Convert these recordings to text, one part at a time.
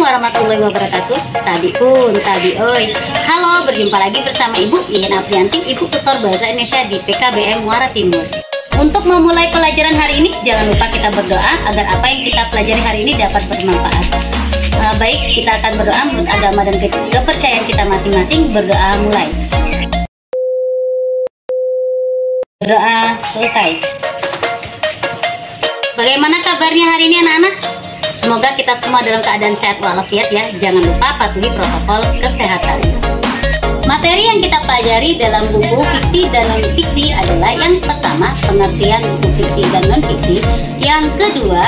warahmatullahi wabarakatuh. Tadi pun, tadi oi. Halo, berjumpa lagi bersama Ibu Yen Aprianti, Ibu Tutor Bahasa Indonesia di PKBM Muara Timur. Untuk memulai pelajaran hari ini, jangan lupa kita berdoa agar apa yang kita pelajari hari ini dapat bermanfaat. Baik, kita akan berdoa menurut agama dan kepercayaan kita masing-masing. Berdoa mulai. Berdoa selesai. Bagaimana kabarnya hari ini anak-anak? Semoga kita semua dalam keadaan sehat walafiat ya. Jangan lupa patuhi protokol kesehatan. Materi yang kita pelajari dalam buku fiksi dan non-fiksi adalah yang pertama, pengertian buku fiksi dan non-fiksi. Yang kedua,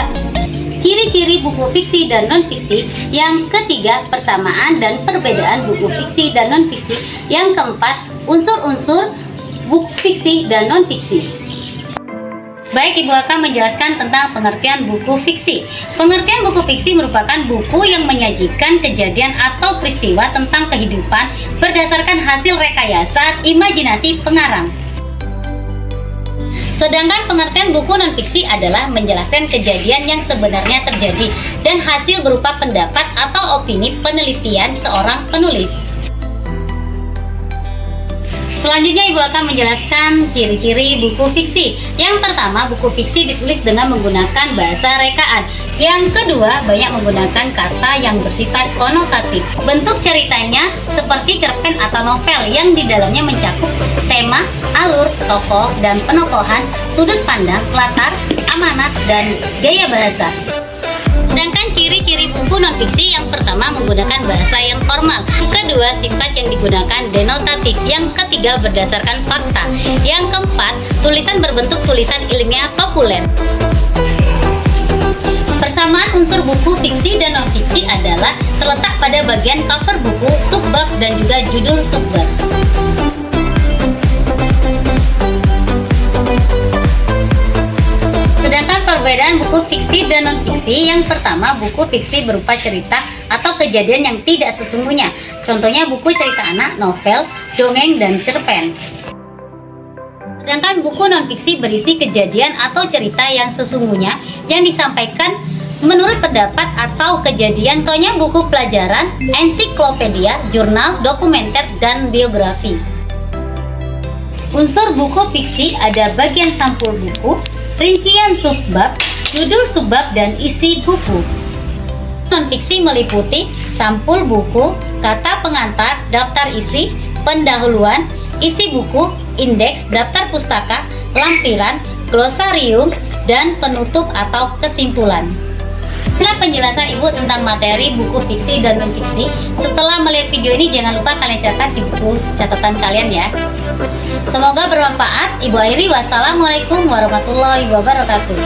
ciri-ciri buku fiksi dan non-fiksi. Yang ketiga, persamaan dan perbedaan buku fiksi dan non-fiksi. Yang keempat, unsur-unsur buku fiksi dan non-fiksi. Baik, Ibu akan menjelaskan tentang pengertian buku fiksi. Pengertian buku fiksi merupakan buku yang menyajikan kejadian atau peristiwa tentang kehidupan berdasarkan hasil rekayasa imajinasi pengarang. Sedangkan pengertian buku non-fiksi adalah menjelaskan kejadian yang sebenarnya terjadi dan hasil berupa pendapat atau opini penelitian seorang penulis. Selanjutnya Ibu akan menjelaskan ciri-ciri buku fiksi. Yang pertama, buku fiksi ditulis dengan menggunakan bahasa rekaan. Yang kedua, banyak menggunakan kata yang bersifat konotatif. Bentuk ceritanya seperti cerpen atau novel yang di dalamnya mencakup tema, alur, tokoh, dan penokohan, sudut pandang, latar, amanat, dan gaya bahasa. Sedangkan ciri-ciri buku non-fiksi, yang pertama menggunakan bahasa yang formal, kedua sifat yang digunakan denotatif, yang ketiga berdasarkan fakta, yang keempat tulisan berbentuk tulisan ilmiah populer. Persamaan unsur buku fiksi dan non-fiksi adalah terletak pada bagian cover buku, subbab, dan juga judul subbab. Sedangkan perbedaan buku fiksi dan non-fiksi, yang pertama, buku fiksi berupa cerita atau kejadian yang tidak sesungguhnya. Contohnya buku cerita anak, novel, dongeng, dan cerpen. Sedangkan buku non-fiksi berisi kejadian atau cerita yang sesungguhnya yang disampaikan menurut pendapat atau kejadian. Contohnya buku pelajaran, ensiklopedia, jurnal, dokumenter, dan biografi. Unsur buku fiksi ada bagian sampul buku, rincian subbab, judul subbab, dan isi buku. Non-fiksi meliputi sampul buku, kata pengantar, daftar isi, pendahuluan, isi buku, indeks, daftar pustaka, lampiran, glosarium, dan penutup atau kesimpulan. Inilah penjelasan Ibu tentang materi buku fiksi dan non-fiksi. Setelah melihat video ini, jangan lupa kalian catat di buku catatan kalian ya. Semoga bermanfaat. Ibu akhiri, wassalamualaikum warahmatullahi wabarakatuh.